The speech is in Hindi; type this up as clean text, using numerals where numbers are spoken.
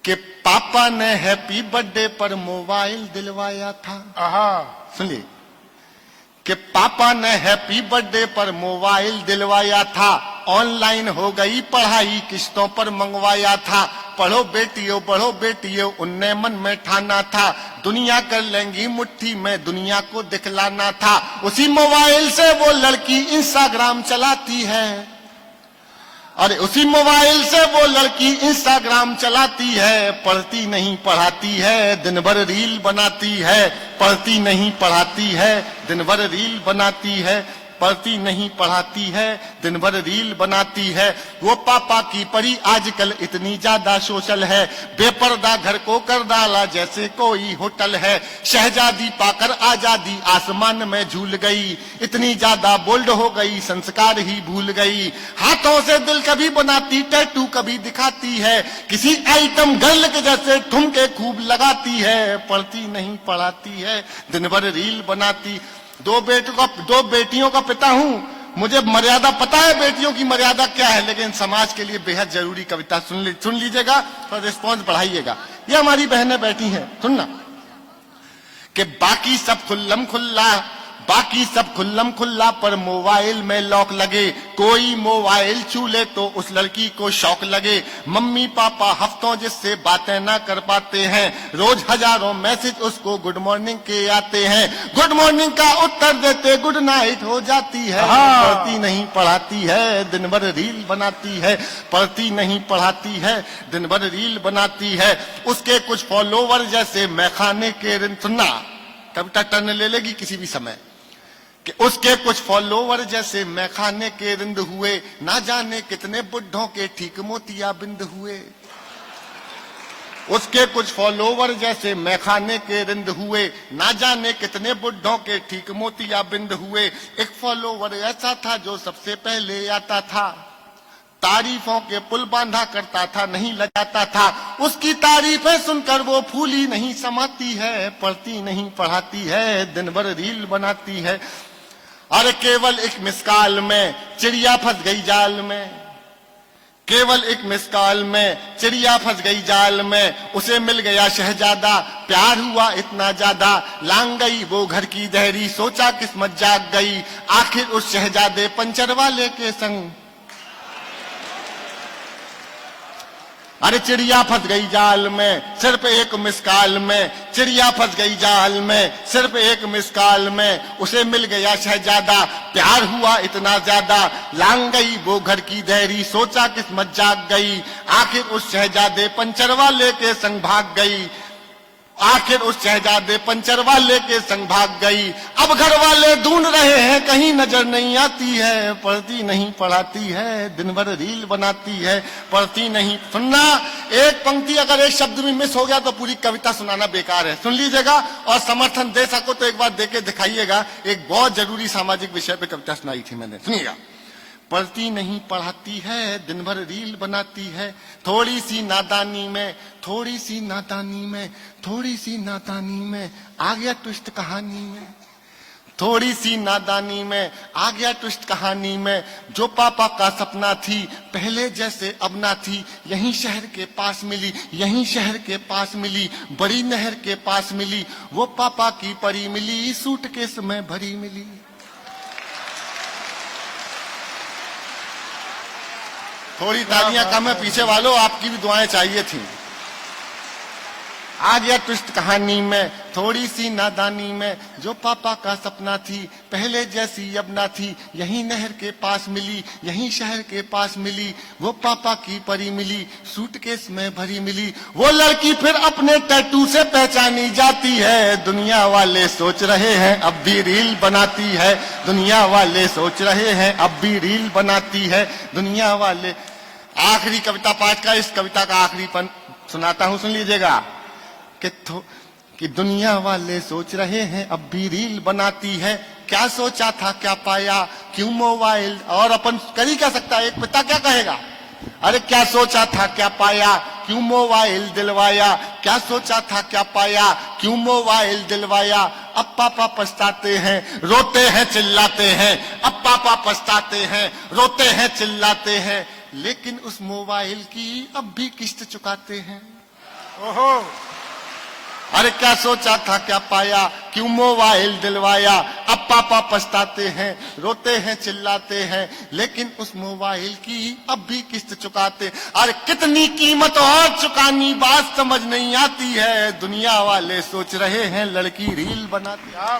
कि पापा ने हैप्पी बर्थडे पर मोबाइल दिलवाया था। सुनिए कि पापा ने हैप्पी बर्थडे पर मोबाइल दिलवाया था, ऑनलाइन हो गई पढ़ाई किस्तों पर मंगवाया था। पढ़ो बेटियों उनने मन में ठाना था, दुनिया कर लेंगी मुट्ठी में दुनिया को दिखलाना था। उसी मोबाइल से वो लड़की इंस्टाग्राम चलाती है, अरे उसी मोबाइल से वो लड़की इंस्टाग्राम चलाती है। पढ़ती नहीं पढ़ाती है, दिन भर रील बनाती है। पढ़ती नहीं पढ़ाती है, दिन भर रील बनाती है। पढ़ती नहीं पढ़ाती है, दिन भर रील बनाती है। वो पापा की परी आजकल इतनी ज्यादा सोशल है, बेपर्दा घर को कर डाला जैसे कोई होटल है। शहजादी पाकर आजादी आसमान में झूल गई, इतनी ज्यादा बोल्ड हो गई संस्कार ही भूल गई। हाथों से दिल कभी बनाती, टैटू कभी दिखाती है, किसी आइटम गर्ल के जैसे ठुमके खूब लगाती है। पढ़ती नहीं पढ़ाती है, दिन भर रील बनाती। दो बेटियों का पिता हूं, मुझे मर्यादा पता है बेटियों की मर्यादा क्या है, लेकिन समाज के लिए बेहद जरूरी कविता सुन लीजिएगा और रिस्पॉन्स बढ़ाइएगा। ये हमारी बहनें बैठी हैं, सुनना कि बाकी सब खुल्लम खुल्ला पर मोबाइल में लॉक लगे। कोई मोबाइल छू ले तो उस लड़की को शौक लगे। मम्मी पापा हफ्तों जिससे बातें ना कर पाते हैं, रोज हजारों मैसेज उसको गुड मॉर्निंग के आते हैं। गुड मॉर्निंग का उत्तर देते गुड नाइट हो जाती है। पढ़ती नहीं पढ़ाती है, दिन भर रील बनाती है। पढ़ती नहीं पढ़ाती है, दिन भर रील बनाती है। उसके कुछ फॉलोवर जैसे मैखाने के रिंद, सुनना कविता टर्न ले लेगी किसी भी समय, कि उसके कुछ फॉलोवर जैसे मैखाने के रिंद हुए। ना जाने कितने बुढ़ों के ठीक मोतिया बिंद हुए। उसके कुछ फॉलोवर जैसे मैखाने के रिंद हुए, ना जाने कितने बुढ़ों के ठीक मोतिया बिंद हुए। एक फॉलोवर ऐसा था जो सबसे पहले आता था, तारीफों के पुल बांधा करता था, नहीं लगाता था। उसकी तारीफें सुनकर वो फूली नहीं समाती है। पढ़ती नहीं पढ़ाती है, दिन भर रील बनाती है। अरे केवल एक मिसकाल में चिड़िया फंस गई जाल में, केवल एक मिसकाल में चिड़िया फंस गई जाल में। उसे मिल गया शहजादा, प्यार हुआ इतना ज्यादा। लांग गई वो घर की देहरी, सोचा किस्मत जाग गई। आखिर उस शहजादे पंचर वाले के संग, अरे चिड़िया फंस गई जाल में सिर्फ एक मिसकाल में। चिड़िया फंस गई जाल में सिर्फ एक मिसकाल में। उसे मिल गया शहजादा, प्यार हुआ इतना ज्यादा। लांग गई वो घर की देहरी, सोचा किस्मत जाग गई। आखिर उस शहजादे पंचर वाले के संग भाग गई। आखिर उस शहजादे पंचर वाले के संग भाग गई। अब घर वाले ढूंढ रहे हैं, कहीं नजर नहीं आती है। पढ़ती नहीं पढ़ाती है, दिन भर रील बनाती है। पढ़ती नहीं, सुनना एक पंक्ति अगर एक शब्द में मिस हो गया तो पूरी कविता सुनाना बेकार है। सुन लीजिएगा और समर्थन दे सको तो एक बार दे के दिखाइएगा। एक बहुत जरूरी सामाजिक विषय पे कविता सुनाई थी मैंने, सुनिएगा। पढ़ती नहीं पढ़ाती है, दिन भर रील बनाती है। थोड़ी सी नादानी में आ गया ट्विस्ट कहानी में। थोड़ी सी नादानी में आ गया ट्विस्ट कहानी में। जो पापा का सपना थी पहले जैसे अब ना थी। यहीं शहर के पास मिली, बड़ी नहर के पास मिली। वो पापा की परी मिली, सूटकेस में भरी मिली। थोड़ी तालियां कम है पीछे वालों, आपकी भी दुआएं चाहिए थी। आ गया ट्विस्ट कहानी में, थोड़ी सी नादानी में। जो पापा का सपना थी पहले जैसी अब ना थी। यहीं नहर के पास मिली, यहीं शहर के पास मिली। वो पापा की परी मिली, सूटकेस में भरी मिली। वो लड़की फिर अपने टैटू से पहचानी जाती है। दुनिया वाले सोच रहे हैं अब भी रील बनाती है। दुनिया वाले सोच रहे हैं अब भी रील बनाती है। दुनिया वाले, आखिरी कविता पाठ का, इस कविता का आखिरी पन सुनाता हूं, सुन लीजिएगा। कि दुनिया वाले सोच रहे हैं अब भी रील बनाती है। क्या सोचा था क्या पाया, क्यों मोबाइल, और अपन कर ही क्या सकता है, एक पिता क्या कहेगा। अरे क्या सोचा था क्या पाया, क्यों मोबाइल दिलवाया। क्या सोचा था क्या पाया, क्यों मोबाइल दिलवाया। अब पापा पछताते हैं, रोते हैं चिल्लाते हैं। अब पापा पछताते हैं, रोते हैं चिल्लाते हैं। लेकिन उस मोबाइल की अब भी किस्त चुकाते हैं। ओहो, अरे क्या सोचा था क्या पाया, क्यों मोबाइल दिलवाया। अब पापा पछताते हैं, रोते हैं, चिल्लाते हैं, लेकिन उस मोबाइल की अब भी किस्त चुकाते। अरे कितनी कीमत और चुकानी, बात समझ नहीं आती है। दुनिया वाले सोच रहे हैं लड़की रील बनाती है।